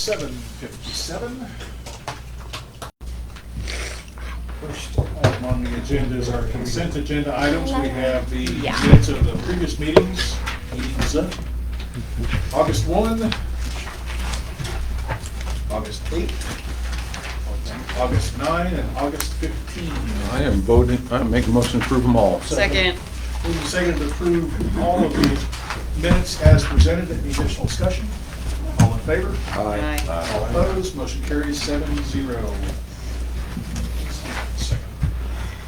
7:57. First item on the agenda is our consent agenda items. We have the minutes of the previous meetings. August 1, August 8, August 9, and August 15. I am voting, I make a motion to approve them all. Second. Moving and seconded to approve all of the minutes as presented. Any additional discussion? All in favor? Aye. All opposed? Motion carries 7-0.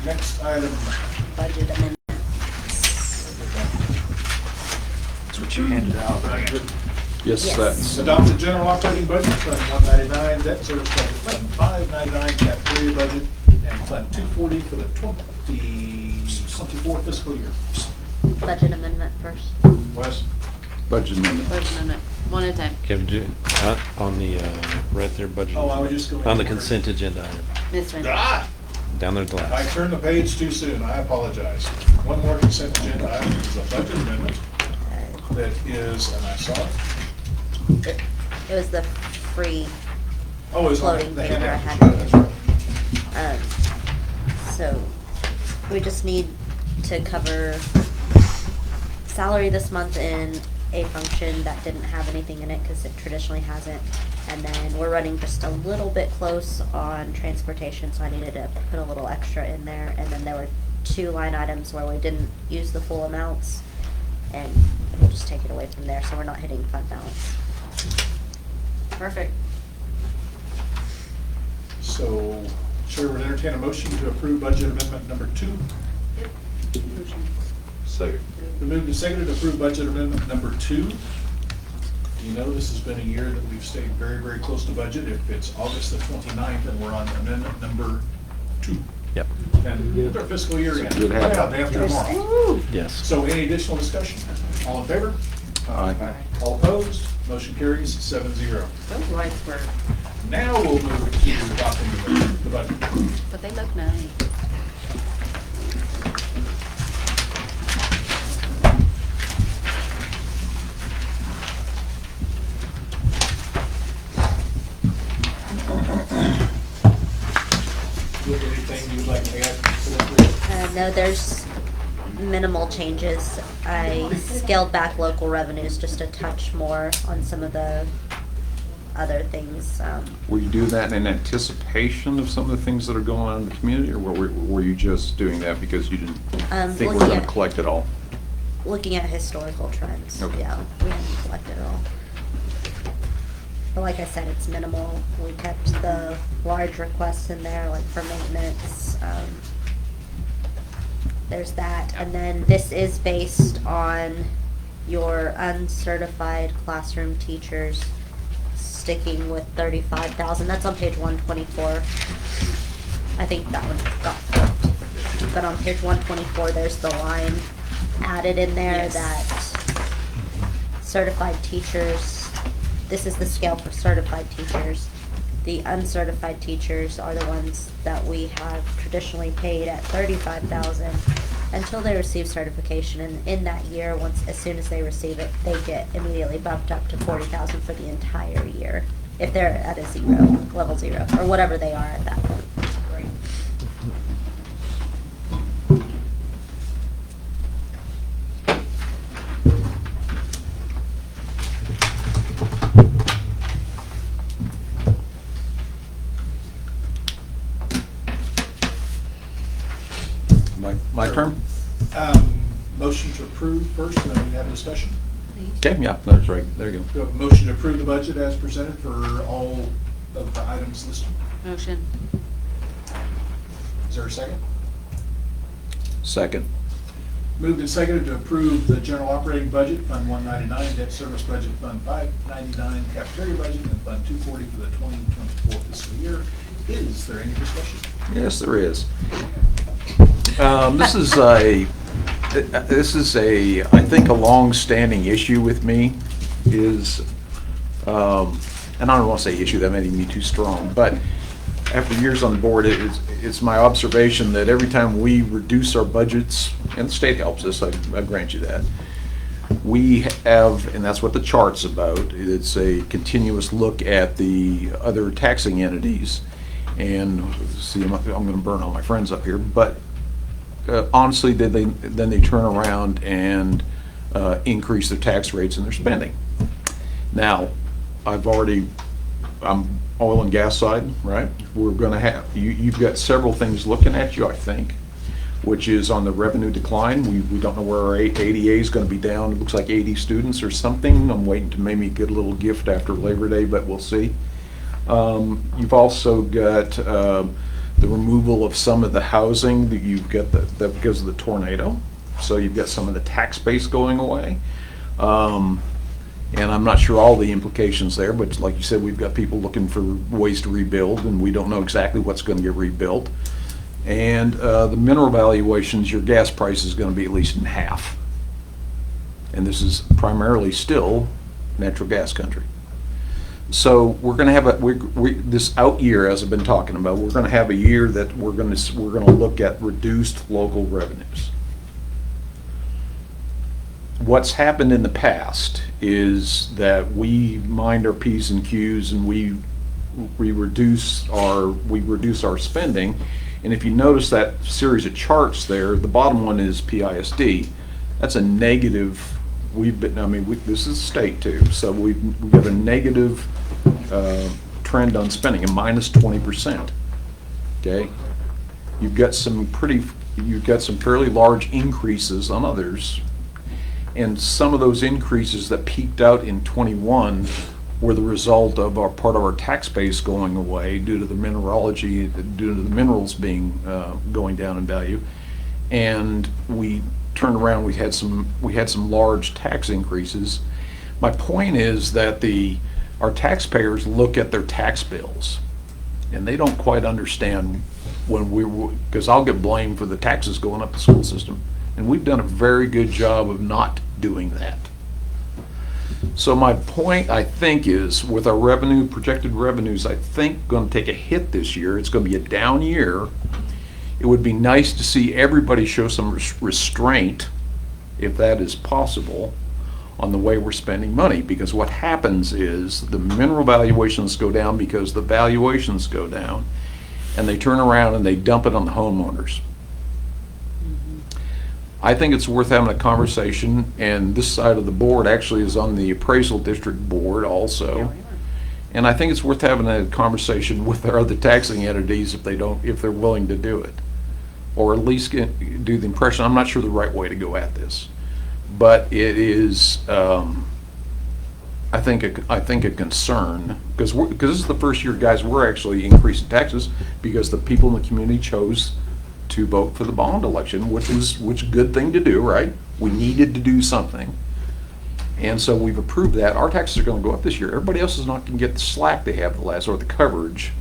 Next item. Budget amendments. That's what you handed out. Yes, Yes. that's, Adopted general operating budget, Fund 199, debt service budget, Fund 599, cafeteria budget, and Fund 240 for the 2024 fiscal year. Budget amendment first. Wes? budget amendment. Budget amendment, one at a time. Kevin, on the, right there, budget. Oh, I was just going. On the consent agenda, item. This one. Ah! down there at the I last. turned the page too soon, I apologize. One more consent agenda item is a budget amendment that is, and I saw it. Okay. It was the free, Oh, it's on Floating the paper I handout. had. That's right. so we just need to cover salary this month in a function that didn't have anything in it because it traditionally hasn't. And then we're running just a little bit close on transportation, so I needed to put a little extra in there. And then there were 2 line items where we didn't use the full amounts, and we'll just take it away from there, so we're not hitting fund balance. Perfect. So, Chair would entertain a motion to approve budget amendment number 2. Motion. Second. We moved and seconded to approve budget amendment number 2. You know, this has been a year that we've stayed very, very close to budget. If it's August the 29th and we're on amendment number 2. Yep, And it's our fiscal year again. Good habit. Yeah, day after tomorrow. yes. So any additional discussion? All in favor? Aye. All opposed? Motion carries 7-0. Those lights were, Now we'll move to adopting the budget. but they look nice. Anything you'd like to add? No, there's minimal changes. I scaled back local revenues just a touch more on some of the other things. Were you doing that in anticipation of some of the things that are going on in the community, or were you just doing that because you didn't think we were looking gonna at- collect it all? Looking at historical trends, Okay. yeah, we haven't collected it all. But like I said, it's minimal. We kept the large requests in there, like for maintenance. There's that, and then this is based on your uncertified classroom teachers sticking with 35,000. That's on page 124. I think that one got flipped. But on page 124, there's the line added in there Yes. that certified teachers, this is the scale for certified teachers. The uncertified teachers are the ones that we have traditionally paid at 35,000 until they receive certification. And in that year, as soon as they receive it, they get immediately bumped up to 40,000 for the entire year if they're at a level 0, or whatever they are at that point. My turn? Motion to approve first, and then we have a discussion. Okay, yeah, that's right, there you We go. have a motion to approve the budget as presented for all of the items listed. Motion. Is there a second? Second. Moved and seconded to approve the general operating budget, Fund 199, debt service budget, Fund 599, cafeteria budget, and Fund 240 for the 2024 fiscal year. Is there any discussion? Yes, there is. This is a, I think, a long-standing issue with me is, and I don't want to say issue, that may be too strong, but after years on the board, it's my observation that every time we reduce our budgets, and the state helps us, I grant you that, we have, and that's what the chart's about, it's a continuous look at the other taxing entities. And see, I'm going to burn all my friends up here, but honestly, then they turn around and increase their tax rates and their spending. Now, I'm oil and gas side, right? We're going to have, you've got several things looking at you, I think, which is on the revenue decline. We don't know where our ADA is going to be down. It looks like 80 students or something. I'm waiting to maybe get a little gift after Labor Day, but we'll see. You've also got the removal of some of the housing that you've got because of the tornado. So you've got some of the tax base going away. And I'm not sure all the implications there, but like you said, we've got people looking for ways to rebuild, and we don't know exactly what's going to get rebuilt. And the mineral valuations, your gas price is going to be at least in half. And this is primarily still natural gas country. So we're going to have this out year, as I've been talking about, we're going to have a year that we're going to look at reduced local revenues. What's happened in the past is that we mind our P's and Q's, and we reduce our spending. And if you notice that series of charts there, the bottom one is PISD. That's a negative. This is state too, so we've got a negative trend on spending, a minus 20%. Okay, you've got some fairly large increases on others, and some of those increases that peaked out in 21 were the result of part of our tax base going away due to the mineralogy, due to the minerals being going down in value, and we turned around. We had some large tax increases. My point is that our taxpayers look at their tax bills, and they don't quite understand because I'll get blamed for the taxes going up the school system, and we've done a very good job of not doing that. So my point, I think, is with our projected revenues, I think going to take a hit this year. It's going to be a down year. It would be nice to see everybody show some restraint, if that is possible, on the way we're spending money, because what happens is the mineral valuations go down because the valuations go down, and they turn around and they dump it on the homeowners. I think it's worth having a conversation, and this side of the board actually is on the appraisal district board also. And I think it's worth having a conversation with our other taxing entities if they're willing to do it, or at least do the impression. I'm not sure the right way to go at this, but it is, I think a concern, because this is the first year, guys, we're actually increasing taxes because the people in the community chose to vote for the bond election, which a good thing to do, right? We needed to do something. And so we've approved that. Our taxes are going to go up this year. Everybody else is not going to get the slack they have or the coverage,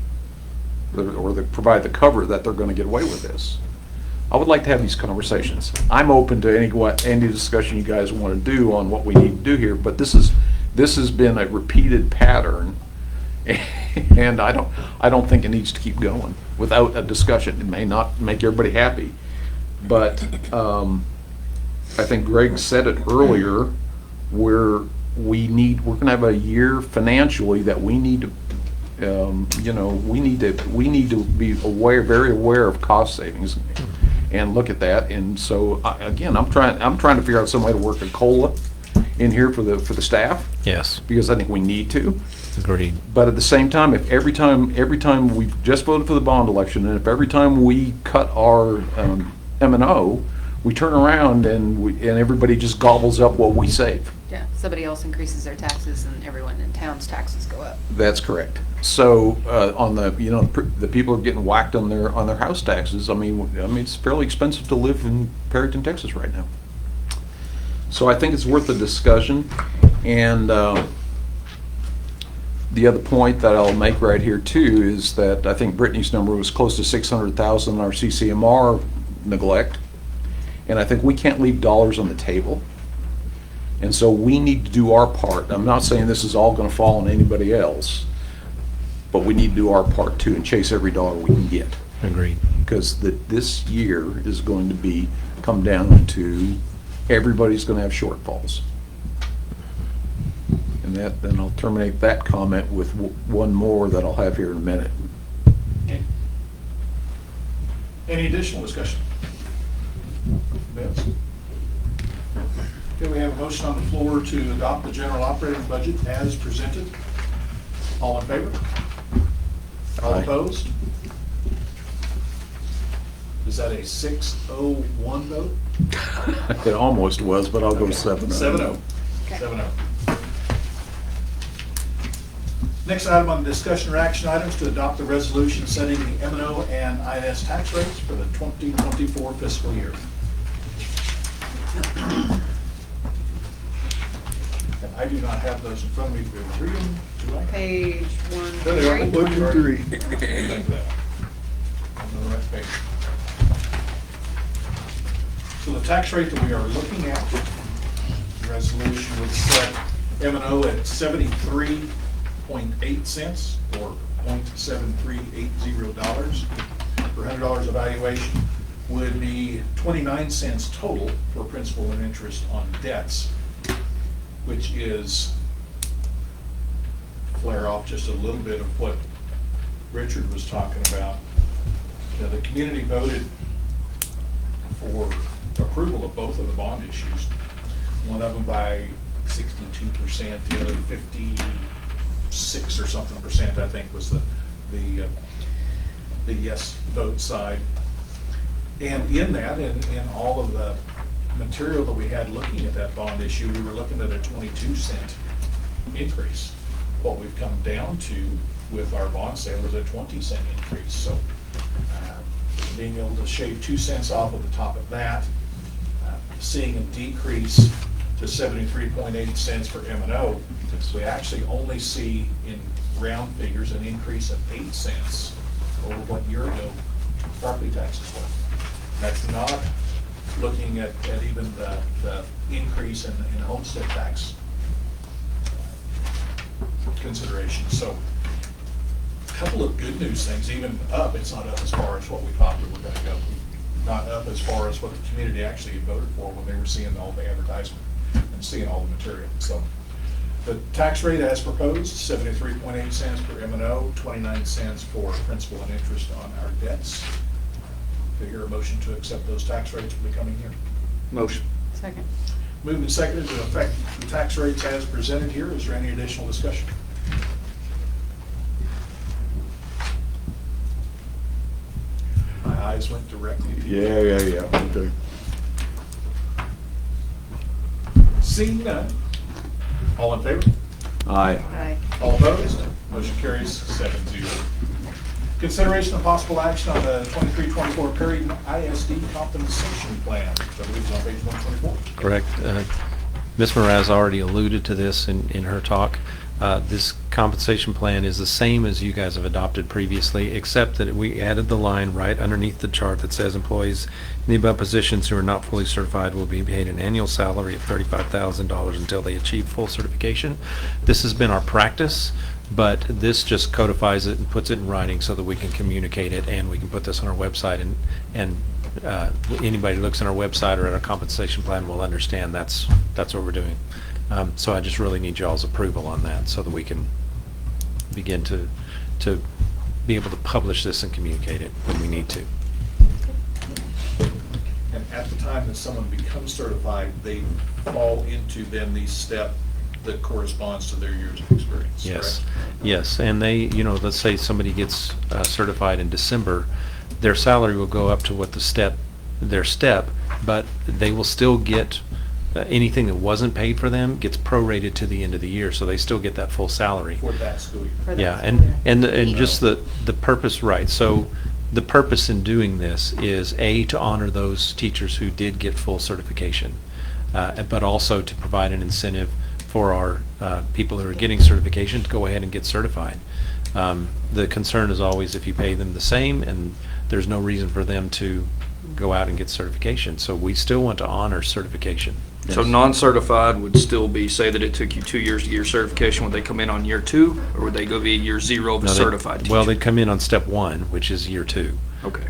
or provide the cover that they're going to get away with this. I would like to have these conversations. I'm open to any discussion you guys want to do on what we need to do here, but this has been a repeated pattern, and I don't think it needs to keep going without a discussion. It may not make everybody happy, but I think Greg said it earlier, we're going to have a year financially that we need to, we need to be very aware of cost savings and look at that. And so again, I'm trying to figure out some way to work a COLA in here for the staff. Yes. Because I think we need to. Agreed. But at the same time, if every time we've just voted for the bond election, and if every time we cut our M&O, we turn around and everybody just gobbles up what we save. Yeah, somebody else increases their taxes and everyone in town's taxes go up. That's correct. So on the people are getting whacked on their house taxes. I mean it's fairly expensive to live in Perryton, Texas right now. So I think it's worth a discussion. And the other point that I'll make right here too is that I think Brittany's number was close to 600,000 in our CCMR neglect, and I think we can't leave dollars on the table. And so we need to do our part. I'm not saying this is all going to fall on anybody else, but we need to do our part too and chase every dollar we can get. Agreed. Because this year is going to come down to everybody's going to have shortfalls. comment, then I'll terminate that comment with one more that I'll have here in a minute. Okay. Any additional discussion? Vince? Okay, we have a motion on the floor to adopt the general operating budget as presented. All in favor? All Aye. opposed? Is that a 6-0-1 vote? It almost was, but I'll go Okay. 7-0. 7-0. Okay. 7-0. Next item on the discussion or action items to adopt the resolution setting the M&O and INS tax rates for the 2024 fiscal year. And I do not have those in front of me to be able to read them, do I? Page 1. There they are. three. 1 through 3. Three. On the right page. So the tax rate that we are looking at, the resolution would set M&O at 73.8 cents or $0.7380 per $100 of valuation, would be 29 cents total for principal and interest on debts, which is, flare off just a little bit of what Richard was talking about. You know, the community voted for approval of both of the bond issues. One of them by 62%, the other 56 or something percent, I think, was the yes vote side. And in that, in all of the material that we had looking at that bond issue, we were looking at a 22-cent increase. What we've come down to with our bond sale is a 20-cent increase. So being able to shave 2 cents off of the top of that, seeing a decrease to 73.8 cents for M&O, we actually only see in round figures an increase of 8 cents over what year ago property taxes were. That's not looking at even the increase in homestead tax considerations. So a couple of good news things, even up, it's not up as far as what we thought we were going to go. Not up as far as what the community actually voted for when they were seeing all the advertisement and seeing all the material. So the tax rate as proposed, 73.8 cents for M&O, 29 cents for principal and interest on our debts. Do you hear a motion to accept those tax rates for the coming year? Motion. Second. Moved and seconded to affect the tax rates as presented here. Is there any additional discussion? My eyes went directly to you. Yeah. Okay. Seeing none, all in favor? Aye. Aye. All opposed? Motion carries 7-0. Consideration of possible action on the 23-24 Perryton ISD compensation plan. That leaves on page 124. Correct. Ms. Mraz already alluded to this in her talk. This compensation plan is the same as you guys have adopted previously, except that we added the line right underneath the chart that says employees in the above positions who are not fully certified will be paid an annual salary of $35,000 until they achieve full certification. This has been our practice, but this just codifies it and puts it in writing so that we can communicate it, and we can put this on our website, and anybody who looks on our website or at our compensation plan will understand that's what we're doing. So I just really need y'all's approval on that so that we can begin to be able to publish this and communicate it when we need to. And at the time that someone becomes certified, they fall into then the step that corresponds to their years of experience, Yes, correct? yes, and they, let's say somebody gets certified in December, their salary will go up to what their step, but they will still get anything that wasn't paid for them gets prorated to the end of the year, so they still get that full salary. For that school year. For that Yeah, school year. and just the purpose, right, so the purpose in doing this is to honor those teachers who did get full certification, but also to provide an incentive for our people who are getting certification to go ahead and get certified. The concern is always if you pay them the same, and there's no reason for them to go out and get certification, so we still want to honor certification. So non-certified would still be, say that it took you 2 years to get your certification, would they come in on year 2, or would they go via year 0 of a No, certified teacher? Well, they'd come in on step 1, which is year 2. Okay.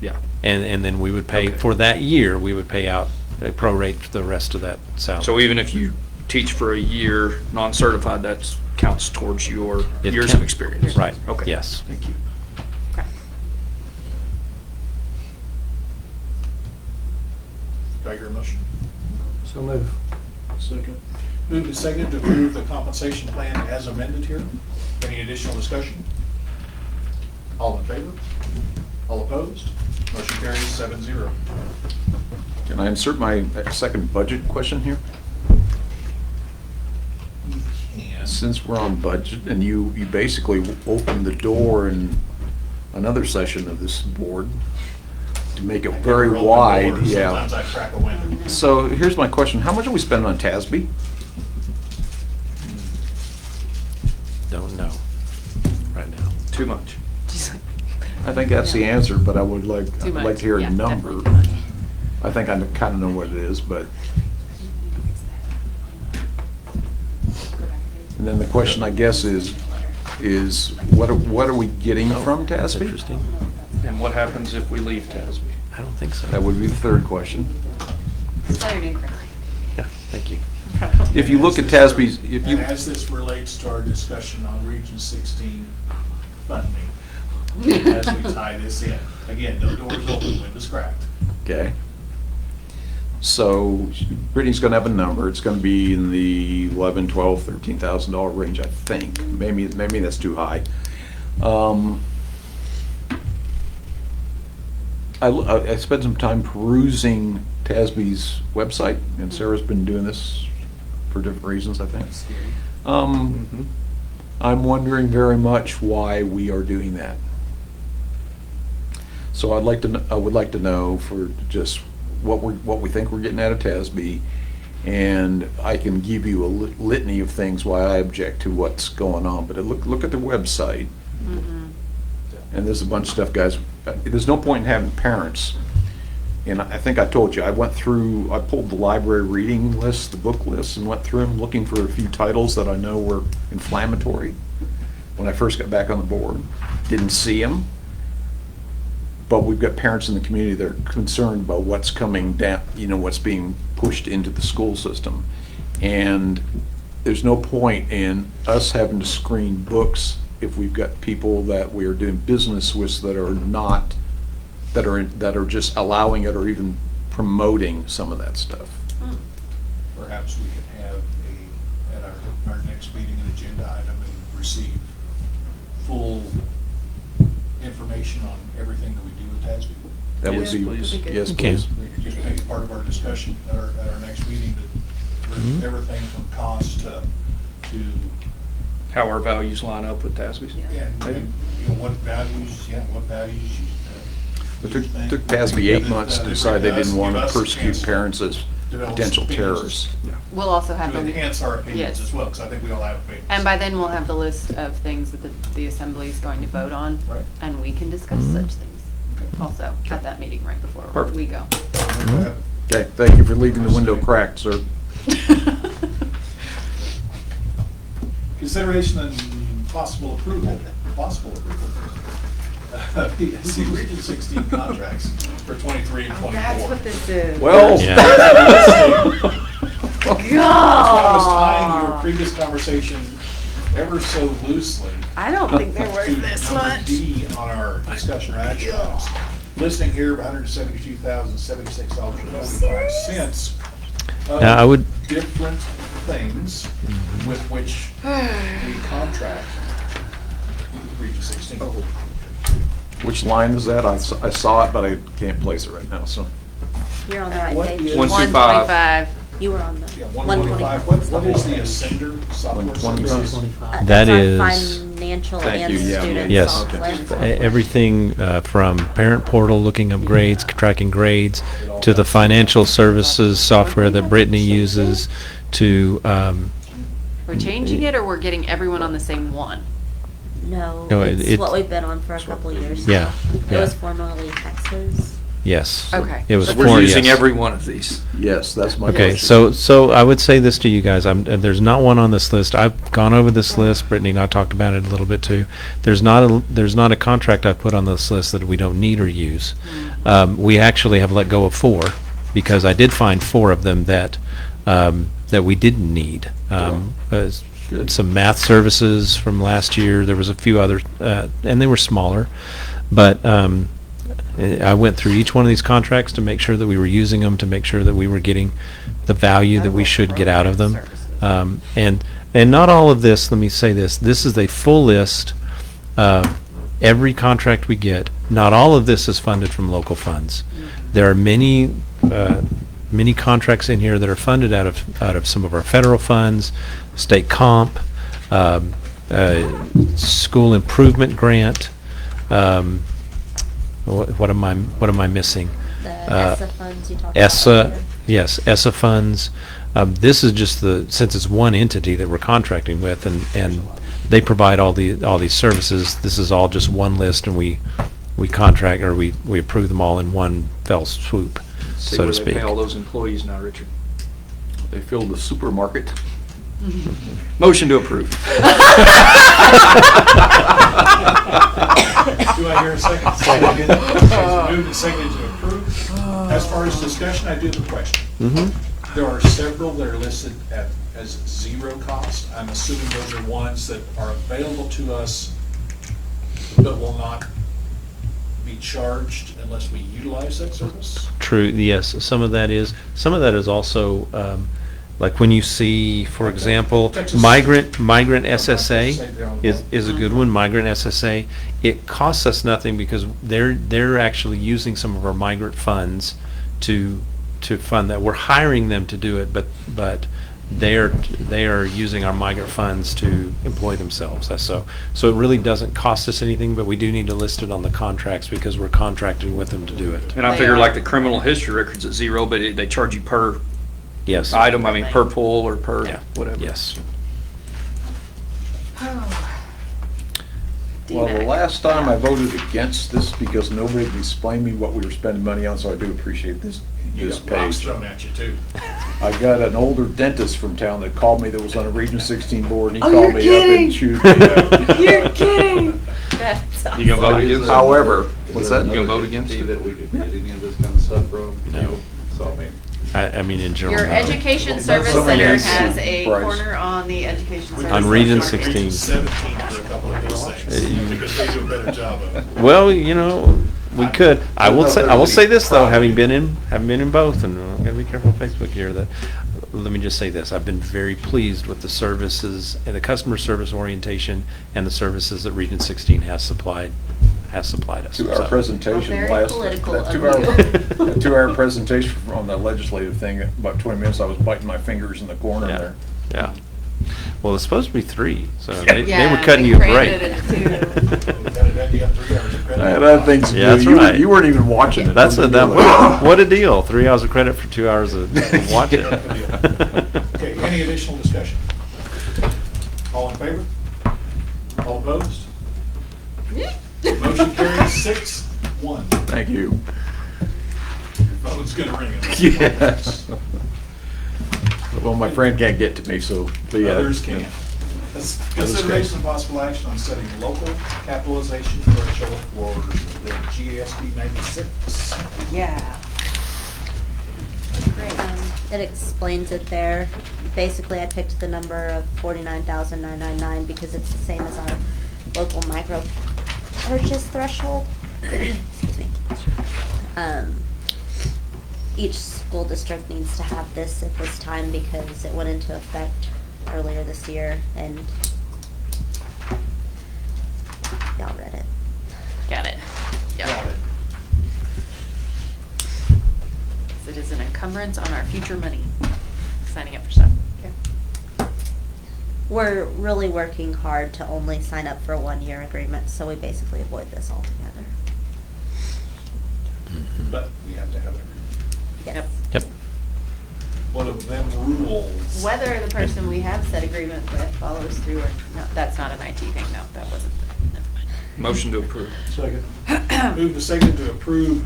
Yeah. And then we would pay, Okay. for that year, we would pay out a prorate for the rest of that salary. So even if you teach for a year, non-certified, that counts towards your It years can- of experience. Right, Okay. yes. Thank you. Okay. Do I hear a motion? So move. Second. Moved and seconded to approve the compensation plan as amended here. Any additional discussion? All in favor? All opposed? Motion carries 7-0. Can I insert my second budget question here? You can. Since we're on budget, and you basically opened the door in another session of this board to make it I very never open wide, doors. yeah. Sometimes I crack a window. So here's my question, how much are we spending on TASB? Don't know right now. Too much. Just like- I think that's the answer, but I would like, Too I'd like much. to hear a Yeah, number. definitely too much. I think I kind of know what it is, but, and then the question, I guess, is what are we getting from That's TASB? interesting. And what happens if we leave TASB? I don't think so. That would be the third question. Spell your name correctly. Yeah, thank you. If you look at TASB's, if you, And as this relates to our discussion on Region 16 funding, as we tie this in, again, no doors open, windows cracked. okay. So Brittany's gonna have a number, it's gonna be in the $11,000, $12,000, $13,000 range, I think. Maybe that's too high. I spent some time perusing TASB's website, and Sarah's been doing this for different reasons, I think. I'm wondering very much why we are doing that. So I would like to know for just what we think we're getting out of TASB, and I can give you a litany of things why I object to what's going on, but look at the website, and there's a bunch of stuff, guys. There's no point in having parents, and I think I told you, I pulled the library reading list, the book list, and went through them looking for a few titles that I know were inflammatory when I first got back on the board. Didn't see them. But we've got parents in the community that are concerned about what's coming down, what's being pushed into the school system. And there's no point in us having to screen books if we've got people that we are doing business with that are not, that are just allowing it or even promoting some of that stuff. Perhaps we could have at our next meeting, an agenda item and receive full information on everything that we do with TASB. That would Yes, be, please. yes, Okay. please. We could just make it part of our discussion at our next meeting, that everything from cost to, How our values line up with TASB's? and what values It took TASB 8 months to decide they didn't want to persecute parents as potential terrorists. We'll also have To them. enhance our opinions Yes. as well, because I think we all have opinions. And by then, we'll have the list of things that the assembly is going to vote on. Right. And we can discuss such things also at that meeting right before Perfect. we go. Okay, thank you for leaving the window cracked, sir. Consideration and possible approval of PSC Region 16 contracts for 23 and 24. That's what this is. Well. Yeah. That's why I was tying your previous conversation ever so loosely. I don't think they're worth to this number much. D on our discussion or action items. Listing here of $172,076.45 Now, I would- different things with which we contract with Region 16. Which line is that? I saw it, but I can't place it right now, so. You're on the right What page. is- 125. You were on the. Yeah, 125. What is the Ascender software 125. services? That That's our is- financial Thank and you, yeah, student Yes. software. Everything from parent portal, looking up grades, tracking grades, to the financial services software that Brittany uses, to, We're changing it, or we're getting everyone on the same one? No, No, it's it- what we've been on for a couple of years. Yeah, now. It yeah. was formerly Hex's. yes. Okay. It was So we're for- using yes. every one of these. Yes, that's my Okay, question. so I would say this to you guys, there's not one on this list. I've gone over this list, Brittany and I talked about it a little bit too. There's not a contract I've put on this list that we don't need or use. We actually have let go of 4, because I did find 4 of them that that we didn't need. Some math services from last year. There was a few others, and they were smaller. But I went through each one of these contracts to make sure that we were using them, to make sure that we were getting the value that we should get out of them. And not all of this, let me say this, this is a full list of every contract we get. Not all of this is funded from local funds. There are many contracts in here that are funded out of some of our federal funds, state comp, school improvement grant. What am I missing? The ESSA funds you talked about. ESSA, yes, ESSA funds. This is just since it's one entity that we're contracting with, and they provide all these services. This is all just one list, and we contract, or we approve them all in one fell swoop, See so where to they speak. pay all those employees now, Richard. They filled the supermarket. Motion to approve. Do I hear a second? Second. Moved and seconded to approve. As far as discussion, I do have a question. There are several that are listed as zero cost. I'm assuming those are ones that are available to us but will not be charged unless we utilize that service? True, yes, some of that is also, like when you see, for example, Texas. migrant SSA is a good one, migrant SSA. It costs us nothing because they're actually using some of our migrant funds to fund that. We're hiring them to do it, but they are using our migrant funds to employ themselves. So it really doesn't cost us anything, but we do need to list it on the contracts because we're contracting with them to do it. And I They figure are. like the criminal history record's at zero, but they charge you per Yes. item, I mean, per pull or per Yeah. whatever. Yes. Well, the DMAC. last time I voted against this because nobody could explain me what we were spending money on, so I do appreciate this You this got rocks page. thrown at you too. I got an older dentist from town that called me that was on a Region 16 board, and he Oh, called you're me kidding. up and chewed me up. You're kidding. That's You gonna vote against? However, what's that? You gonna vote against it? That we could get any of this kind of stuff from, No. so I mean. I mean, in general. Your no. education service Somebody center has has some a price. corner on the education service. On Region center. 16. 17 for a couple of these things, because they do a better job of it. Well, we could. I will say this though, having been in both, and I'm gonna be careful on Facebook here. That let me just say this: I've been very pleased with the services and the customer service orientation and the services that Region 16 has supplied us. 2-hour So- presentation Very last, political that of 2-hour, you. that 2-hour presentation on the legislative thing, about 20 minutes, I was biting my fingers in the corner Yeah. there. Yeah. Well, it's supposed to be 3, so they Yeah, were cutting they you a break. created it too. You got 3 hours of credit. That thing's Yeah, that's good. right. You weren't even watching it. That's what a deal! 3 hours of credit for 2 hours of watching. Okay, any additional discussion? All in favor? All opposed? Motion carries 6-1. Thank you. Your phone's gonna ring. Yes. Well, my friend can't get to me, so, but yeah. Others can. Consideration of possible action on setting local capitalization threshold for the GASB 96. Yeah. Great. It explains it there. Basically, I picked the number of 49,999 because it's the same as our local micro purchase threshold. Excuse me. Each school district needs to have this at this time because it went into effect earlier this year, and y'all read it. Got it. Got Yep. it. It is an encumbrance on our future money, signing up for stuff. We're really working hard to only sign up for 1-year agreements, so we basically avoid this altogether. But we have to have it. Yep. Yep. What of them rules? Whether the person we have said agreement with follows through or, no, that's not an IT thing, no, that wasn't, never mind. Motion to approve. Second. Move to second to approve,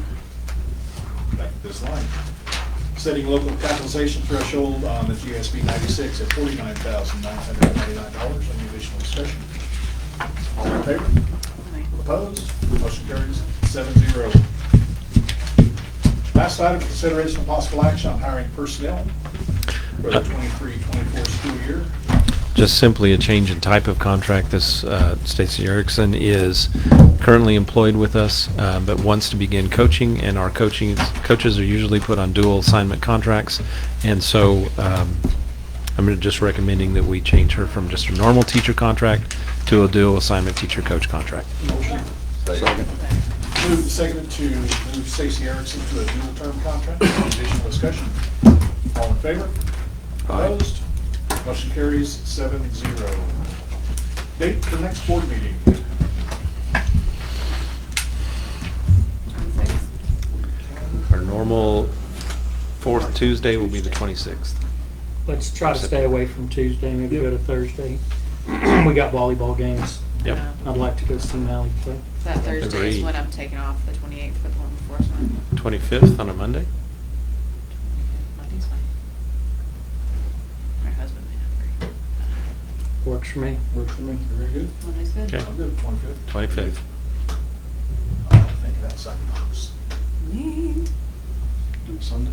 back to this line, setting local capitalization threshold on the GSB 96 at $49,999. Any additional discussion? All in favor? Opposed? Motion carries 7-0. Last item, consideration of possible action on hiring personnel. for the 23-24 school year. Just simply a change in type of contract. This Stacy Erickson is currently employed with us, but wants to begin coaching, and our coaches are usually put on dual assignment contracts. And so I'm just recommending that we change her from just a normal teacher contract to a dual assignment teacher-coach contract. Motion. Second. Moved and seconded to move Stacy Erickson to a dual-term contract. Any additional discussion? All in favor? Aye. Opposed? Motion carries 7-0. Date for next board meeting. Our normal fourth Tuesday will be the 26th. Let's try to stay away from Tuesday, maybe go to Thursday. We got volleyball games. Yep. I'd like to go see Mally play. That Thursday is Agreed. when I'm taking off, the 28th for the one before, so 25th on a Monday? Monday's fine. My husband may not agree. Works for me. Works for me. Very good. Monday's good. Okay. I'm good with 25th. 25th. I'm thinking outside the box. Do Sunday.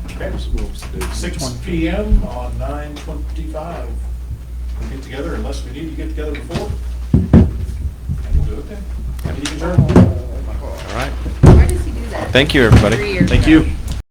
Okay, so we'll do 6 PM on 9/25. We'll get together unless we need to get together before. And we'll do it then. Meeting adjourned. All right. Why does he do that? Thank you, everybody. 3 years Thank ago. you.